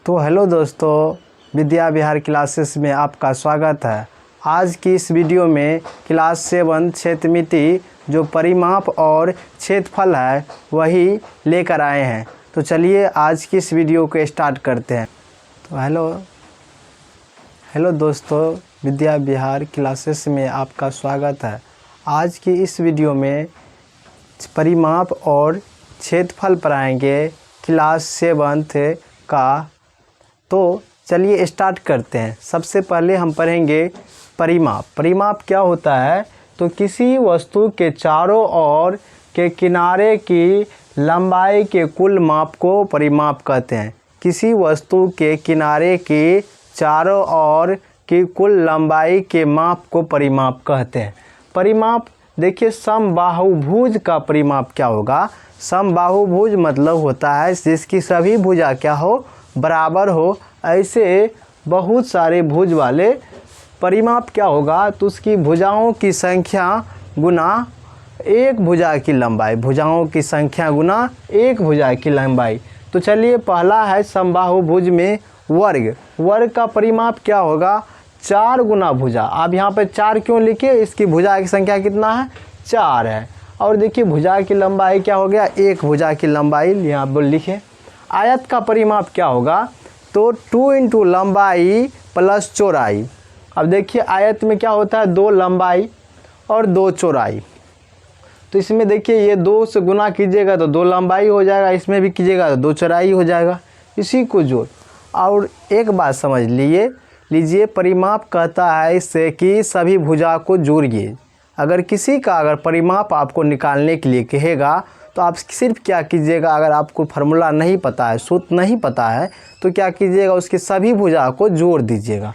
तो हेलो दोस्तों, विद्या विहार क्लासेस में आपका स्वागत है। आज की इस वीडियो में क्लास 7 क्षेत्रमिति जो परिमाप और क्षेत्रफल है वही लेकर आए हैं। तो चलिए आज की इस वीडियो को स्टार्ट करते हैं। तो हेलो दोस्तों, विद्या विहार क्लासेस में आपका स्वागत है। आज की इस वीडियो में परिमाप और क्षेत्रफल पढ़ाएंगे क्लास 7 का। तो चलिए स्टार्ट करते हैं। सबसे पहले हम पढ़ेंगे परिमाप। परिमाप क्या होता है? तो किसी वस्तु के चारों ओर के किनारे की लंबाई के कुल माप को परिमाप कहते हैं। किसी वस्तु के किनारे की चारों ओर की कुल लंबाई के माप को परिमाप कहते हैं। परिमाप देखिए, समबाहुभुज का परिमाप क्या होगा? समबाहुभुज मतलब होता है जिसकी सभी भुजा क्या हो, बराबर हो। ऐसे बहुत सारे भुज वाले परिमाप क्या होगा? तो उसकी भुजाओं की संख्या गुना एक भुजा की लंबाई, भुजाओं की संख्या गुना एक भुजा की लंबाई। तो चलिए, पहला है समबाहुभुज में वर्ग। वर्ग का परिमाप क्या होगा? 4 गुना भुजा। आप यहाँ पे 4 क्यों लिखे? इसकी भुजा की संख्या कितना है? 4 है। और देखिए भुजा की लंबाई क्या हो गया? एक भुजा की लंबाई यहाँ पर लिखे। आयत का परिमाप क्या होगा? तो 2 इंटू लंबाई प्लस चौड़ाई। अब देखिए आयत में क्या होता है? 2 लंबाई और 2 चौड़ाई। तो इसमें देखिए ये 2 से गुना कीजिएगा तो 2 लंबाई हो जाएगा, इसमें भी कीजिएगा तो 2 चौड़ाई हो जाएगा। इसी को जोड़। और एक बात समझ लीजिए परिमाप कहता है इससे कि सभी भुजा को जोड़िए। अगर किसी का अगर परिमाप आपको निकालने के लिए कहेगा तो आप सिर्फ क्या कीजिएगा, अगर आपको फार्मूला नहीं पता है, सूत्र नहीं पता है, तो क्या कीजिएगा, उसकी सभी भुजा को जोड़ दीजिएगा।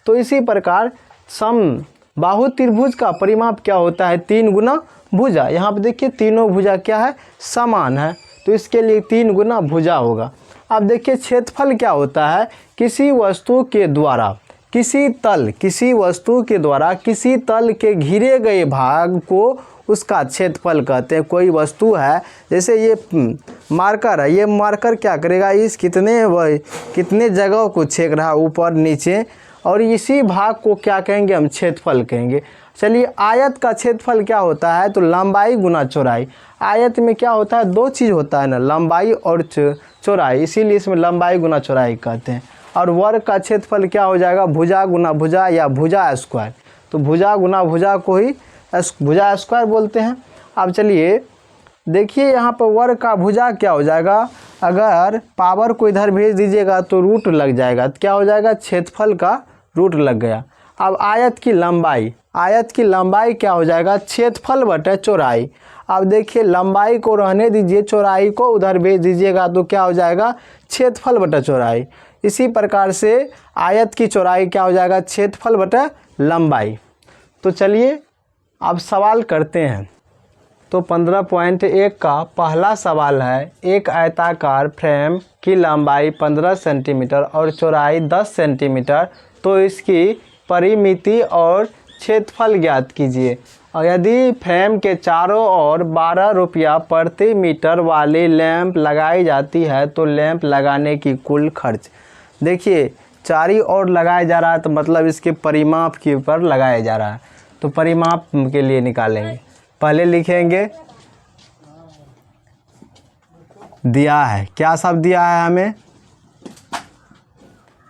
तो इसी प्रकार समबाहु त्रिभुज का परिमाप क्या होता है? 3 गुना भुजा। यहाँ पे देखिए तीनों भुजा क्या है? समान है, तो इसके लिए 3 गुना भुजा होगा। अब देखिए क्षेत्रफल क्या होता है? किसी वस्तु के द्वारा किसी वस्तु के द्वारा किसी तल के घिरे गए भाग को उसका क्षेत्रफल कहते हैं। कोई वस्तु है, जैसे ये मार्कर है, ये मार्कर क्या करेगा? इस कितने जगहों को छेक रहा है, ऊपर नीचे, और इसी भाग को क्या कहेंगे? हम क्षेत्रफल कहेंगे। चलिए, आयत का क्षेत्रफल क्या होता है? तो लंबाई गुना चौड़ाई। आयत में क्या होता है? 2 चीज़ होता है ना, लंबाई और चौड़ाई, इसीलिए इसमें लंबाई गुना चौड़ाई कहते हैं। और वर्ग का क्षेत्रफल क्या हो जाएगा? भुजा गुना भुजा या भुजा स्क्वायर। तो भुजा गुना भुजा को ही भुजा स्क्वायर बोलते हैं। अब चलिए देखिए यहाँ पर वर्ग का भुजा क्या हो जाएगा? अगर पावर को इधर भेज दीजिएगा तो रूट लग जाएगा, तो क्या हो जाएगा? क्षेत्रफल का रूट लग गया। अब आयत की लंबाई क्या हो जाएगा? क्षेत्रफल बटे चौड़ाई। अब देखिए लंबाई को रहने दीजिए, चौड़ाई को उधर भेज दीजिएगा तो क्या हो जाएगा? क्षेत्रफल बटे चौड़ाई। इसी प्रकार से आयत की चौड़ाई क्या हो जाएगा? क्षेत्रफल बटे लंबाई। तो चलिए अब सवाल करते हैं। तो 15.1 का पहला सवाल है, एक आयताकार फ्रेम की लंबाई 15 सेंटीमीटर और चौड़ाई 10 सेंटीमीटर, तो इसकी परिमिति और क्षेत्रफल ज्ञात कीजिए। और यदि फ्रेम के चारों ओर 12 रुपया प्रति मीटर वाली लैंप लगाई जाती है तो लैंप लगाने की कुल खर्च। देखिए चारों ओर लगाया जा रहा है तो मतलब इसके परिमाप के ऊपर लगाया जा रहा है, तो परिमाप के लिए निकालेंगे। पहले लिखेंगे दिया है, क्या सब दिया है हमें,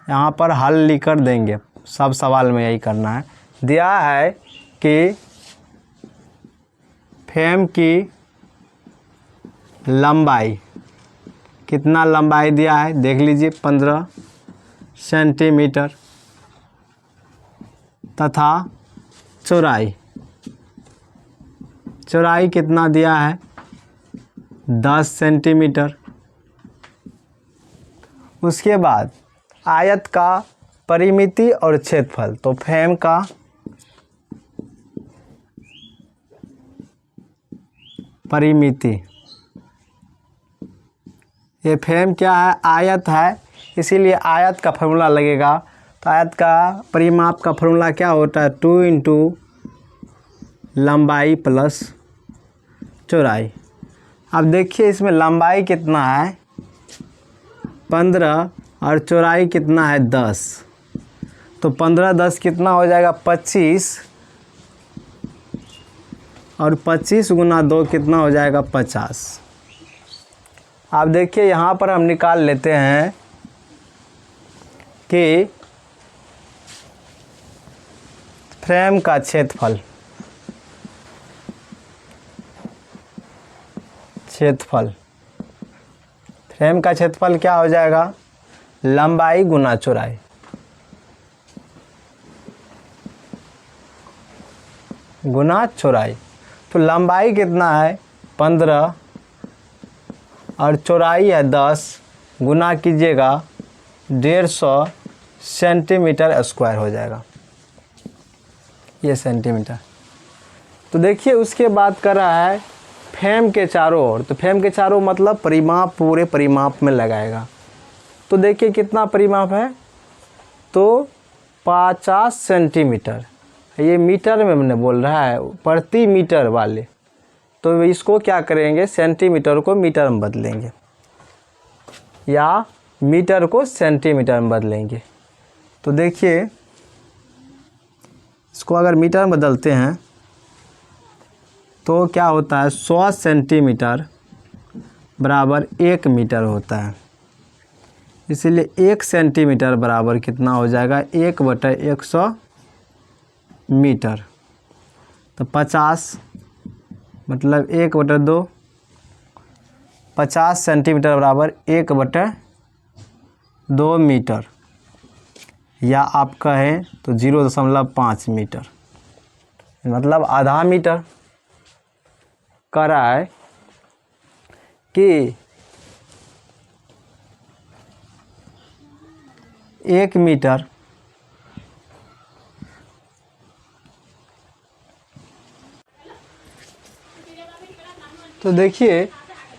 यहाँ पर हल लिख कर देंगे। सब सवाल में यही करना है। दिया है कि फ्रेम की लंबाई, कितना लंबाई दिया है देख लीजिए, 15 सेंटीमीटर, तथा चौड़ाई कितना दिया है? 10 सेंटीमीटर। उसके बाद आयत का परिमिति और क्षेत्रफल। तो फ्रेम का परिमिति, ये फ्रेम क्या है? आयत है, इसीलिए आयत का फॉर्मूला लगेगा। तो आयत का परिमाप का फॉर्मूला क्या होता है? 2 इंटू लंबाई प्लस चौड़ाई। अब देखिए इसमें लंबाई कितना है? 15 और चौड़ाई कितना है 10, तो 15 10 कितना हो जाएगा 25, और 25 गुना 2 कितना हो जाएगा 50। आप देखिए यहाँ पर हम निकाल लेते हैं कि फ्रेम का क्षेत्रफल, फ्रेम का क्षेत्रफल क्या हो जाएगा, लंबाई गुना चौड़ाई, गुना चौड़ाई। तो लंबाई कितना है 15 और चौड़ाई है 10, गुना कीजिएगा 150 सेंटीमीटर स्क्वायर हो जाएगा, ये सेंटीमीटर। तो देखिए उसके बाद कर रहा है फ्रेम के चारों ओर, तो फ्रेम के चारों मतलब परिमाप, पूरे परिमाप में लगाएगा। तो देखिए कितना परिमाप है, तो 50 सेंटीमीटर, ये मीटर में मैंने बोल रहा है, प्रति मीटर वाले, तो इसको क्या करेंगे, सेंटीमीटर को मीटर में बदलेंगे या मीटर को सेंटीमीटर में बदलेंगे। तो देखिए इसको अगर मीटर में बदलते हैं तो क्या होता है, 100 सेंटीमीटर बराबर 1 मीटर होता है। इसीलिए 1 सेंटीमीटर बराबर कितना हो जाएगा, 1/100 मीटर। तो 50 मतलब 1/2, 50 सेंटीमीटर बराबर 1/2 मीटर, या आप कहें तो 0.5 मीटर, मतलब आधा मीटर। कह रहा है कि 1 मीटर तो देखिए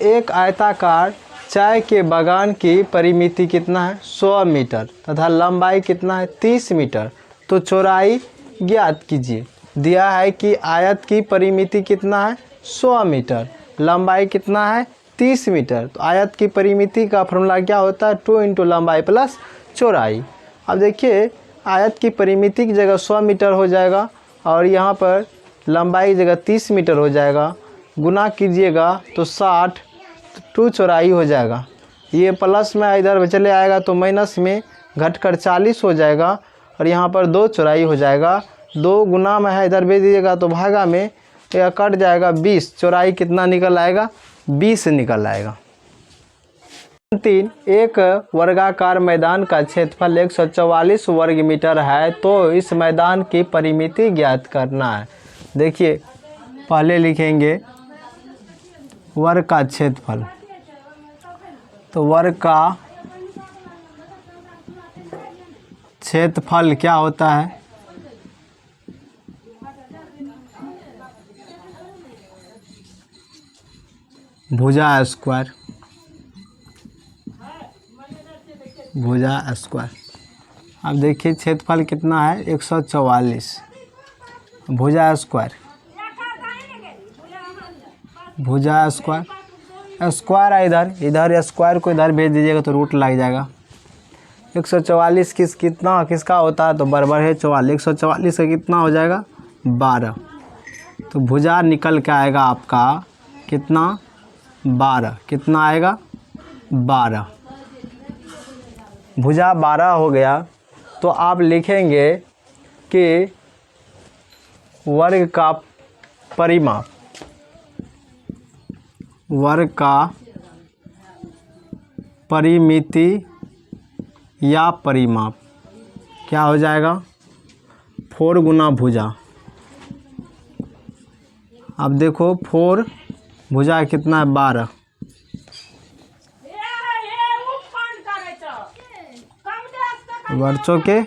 एक आयताकार चाय के बागान की परिमिति कितना है 100 मीटर तथा लंबाई कितना है 30 मीटर। तो चौड़ाई ज्ञात कीजिए। दिया है कि आयत की परिमिति कितना है 100 मीटर, लंबाई कितना है 30 मीटर। तो आयत की परिमिति का फॉर्मूला क्या होता है, 2 × लंबाई प्लस चौड़ाई। अब देखिए आयत की परिमिति की जगह 100 मीटर हो जाएगा और यहाँ पर लंबाई की जगह 30 मीटर हो जाएगा, गुना कीजिएगा तो 60, 2 चौड़ाई हो जाएगा। ये प्लस में इधर चले आएगा तो माइनस में घटकर 40 हो जाएगा और यहाँ पर 2 चौड़ाई हो जाएगा। 2 गुना में है, इधर भेज दीजिएगा तो भागा में यह कट जाएगा 20, चौड़ाई कितना निकल आएगा 20 निकल आएगा। 3 एक वर्गाकार मैदान का क्षेत्रफल 144 वर्ग मीटर है, तो इस मैदान की परिमिति ज्ञात करना है। देखिए पहले लिखेंगे वर्ग का क्षेत्रफल, तो वर्ग का क्षेत्रफल क्या होता है, भुजा स्क्वायर, भुजा स्क्वायर। अब देखिए क्षेत्रफल कितना है 144, भुजा स्क्वायर, भुजा स्क्वायर, स्क्वायर है इधर स्क्वायर को इधर भेज दीजिएगा तो रूट लग जाएगा। 144 किसका होता है, तो बराबर है 44, 144 का कितना हो जाएगा 12। तो भुजा निकल के आएगा आपका कितना 12, कितना आएगा 12, भुजा 12 हो गया। तो आप लिखेंगे कि वर्ग का परिमाप, वर्ग का परिमिति या परिमाप क्या हो जाएगा 4 गुना भुजा। अब देखो 4 भुजा कितना है 12, वर्चों के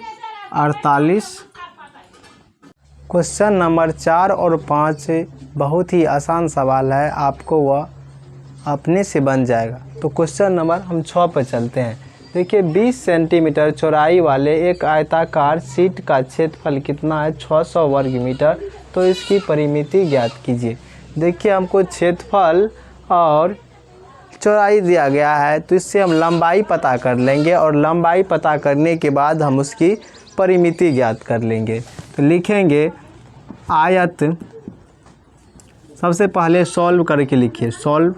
48। क्वेश्चन नंबर 4 और 5 बहुत ही आसान सवाल है, आपको वह अपने से बन जाएगा। तो क्वेश्चन नंबर हम 6 पर चलते हैं। देखिए 20 सेंटीमीटर चौड़ाई वाले एक आयताकार शीट का क्षेत्रफल कितना है 600 वर्ग मीटर, तो इसकी परिमिति ज्ञात कीजिए। देखिए हमको क्षेत्रफल और चौड़ाई दिया गया है तो इससे हम लंबाई पता कर लेंगे और लंबाई पता करने के बाद हम उसकी परिमिति ज्ञात कर लेंगे। तो लिखेंगे आयत, सबसे पहले सॉल्व करके लिखिए, सॉल्व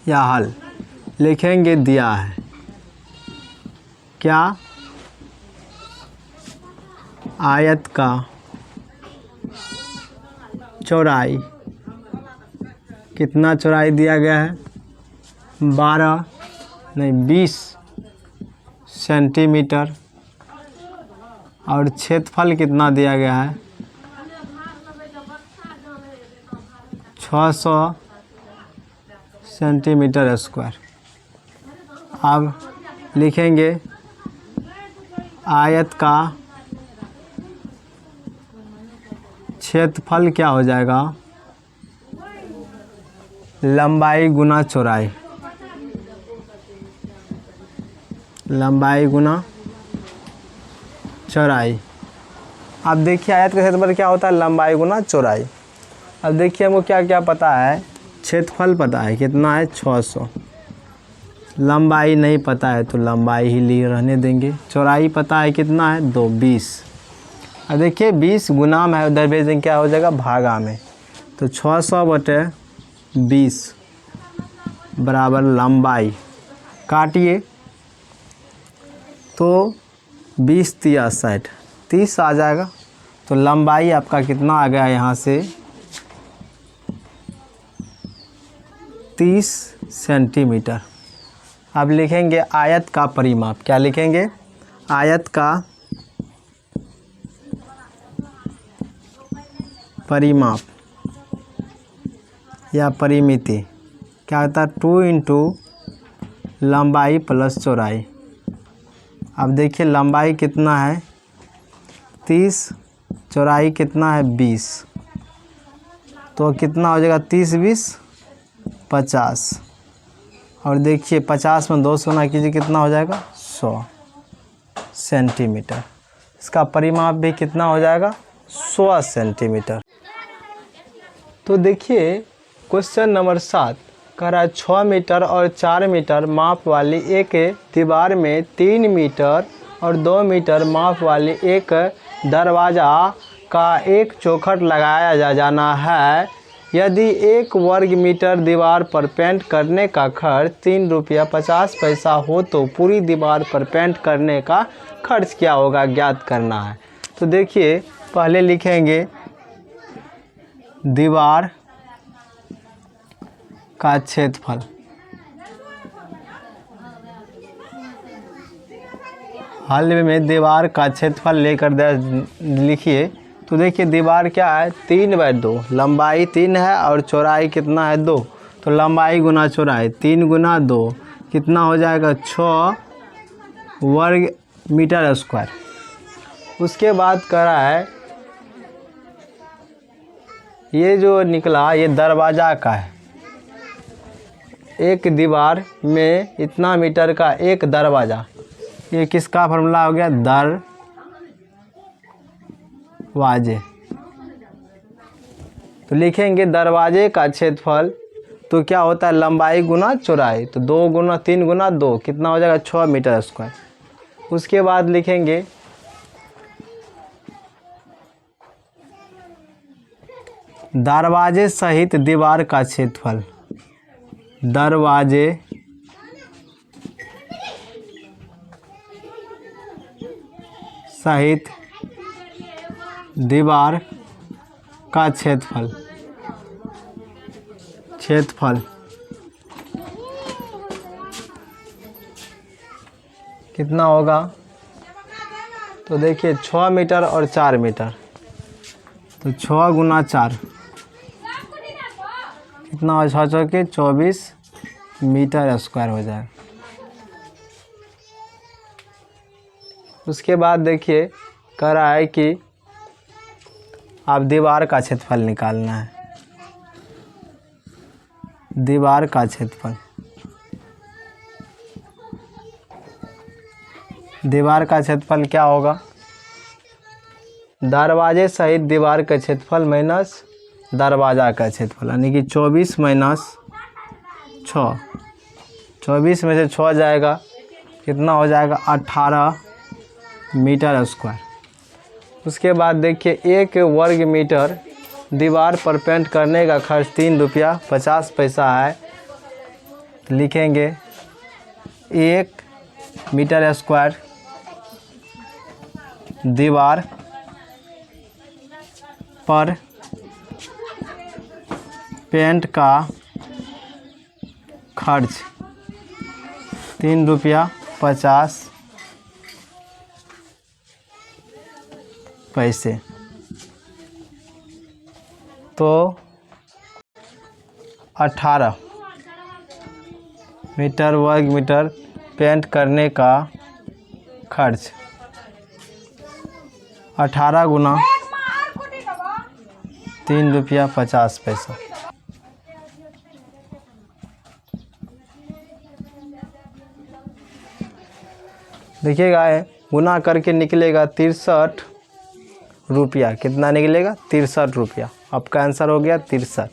या हल लिखेंगे। दिया है क्या, आयत का चौड़ाई, कितना चौड़ाई दिया गया है, 20 सेंटीमीटर, और क्षेत्रफल कितना दिया गया है, 600 सेंटीमीटर स्क्वायर। अब लिखेंगे आयत का क्षेत्रफल क्या हो जाएगा, लंबाई गुना चौड़ाई, लंबाई गुना चौड़ाई। अब देखिए आयत का क्षेत्रफल क्या होता है, लंबाई गुना चौड़ाई। अब देखिए हमको क्या क्या पता है, क्षेत्रफल पता है कितना है 600, लंबाई नहीं पता है तो लंबाई ही लिए रहने देंगे, चौड़ाई पता है कितना है 20। अब देखिए 20 गुना में उधर भेज देंगे, क्या हो जाएगा भागा में, तो 600/20 बराबर लंबाई, काटिए तो 20 तिया 60, 30 आ जाएगा। तो लंबाई आपका कितना आ गया यहाँ से 30 सेंटीमीटर। अब लिखेंगे आयत का परिमाप, क्या लिखेंगे, आयत का परिमाप या परिमिति क्या होता है, 2 इंटू लंबाई प्लस चौड़ाई। अब देखिए लंबाई कितना है 30, चौड़ाई कितना है 20, तो कितना हो जाएगा 30×20 50, और देखिए 50 में 200 गुना कीजिए कितना हो जाएगा 100 सेंटीमीटर। इसका परिमाप भी कितना हो जाएगा 100 सेंटीमीटर। तो देखिए क्वेश्चन नंबर 7 कह रहा है 6 मीटर और 4 मीटर माप वाली एक दीवार में 3 मीटर और 2 मीटर माप वाली एक दरवाज़ा का एक चौखट लगाया जाना है। यदि 1 वर्ग मीटर दीवार पर पेंट करने का खर्च 3 रुपया 50 पैसा हो तो पूरी दीवार पर पेंट करने का खर्च क्या होगा, ज्ञात करना है। तो देखिए पहले लिखेंगे दीवार का क्षेत्रफल, हल में दीवार का क्षेत्रफल लेकर लिखिए। तो देखिए दीवार क्या है 3/2, लंबाई 3 है और चौड़ाई कितना है 2, तो लंबाई गुना चौड़ाई 3 गुना 2 कितना हो जाएगा 6 वर्ग मीटर स्क्वायर। उसके बाद कह रहा है ये जो निकला ये दरवाज़ा का है, एक दीवार में इतना मीटर का एक दरवाज़ा, ये किसका फॉर्मूला हो गया, दरवाजे। तो लिखेंगे दरवाजे का क्षेत्रफल तो क्या होता है लंबाई गुना चौड़ाई, तो 2 गुना 3 गुना 2 कितना हो जाएगा 6 मीटर स्क्वायर। उसके बाद लिखेंगे दरवाजे सहित दीवार का क्षेत्रफल, दरवाजे सहित दीवार का क्षेत्रफल, कितना होगा, तो देखिए 6 मीटर और 4 मीटर, तो 6 गुना 4 कितना हो, 6 चौके 24 मीटर स्क्वायर हो जाए। उसके बाद देखिए कह रहा है कि आप दीवार का क्षेत्रफल निकालना है, दीवार का क्षेत्रफल, दीवार का क्षेत्रफल क्या होगा, दरवाजे सहित दीवार का क्षेत्रफल माइनस दरवाज़ा का क्षेत्रफल, यानी कि 24 - 6 24 में से 6 जाएगा, कितना हो जाएगा 18 मीटर स्क्वायर। उसके बाद देखिए 1 वर्ग मीटर दीवार पर पेंट करने का खर्च 3 रुपया 50 पैसा है। तो लिखेंगे 1 मीटर स्क्वायर दीवार पर पेंट का खर्च 3 रुपया 50 पैसे। तो 18 मीटर वर्ग मीटर पेंट करने का खर्च 18 गुना 3 रुपया 50 पैसा। देखिएगा गुना करके निकलेगा 63 रुपया। कितना निकलेगा 63 रुपया। आपका आंसर हो गया 63।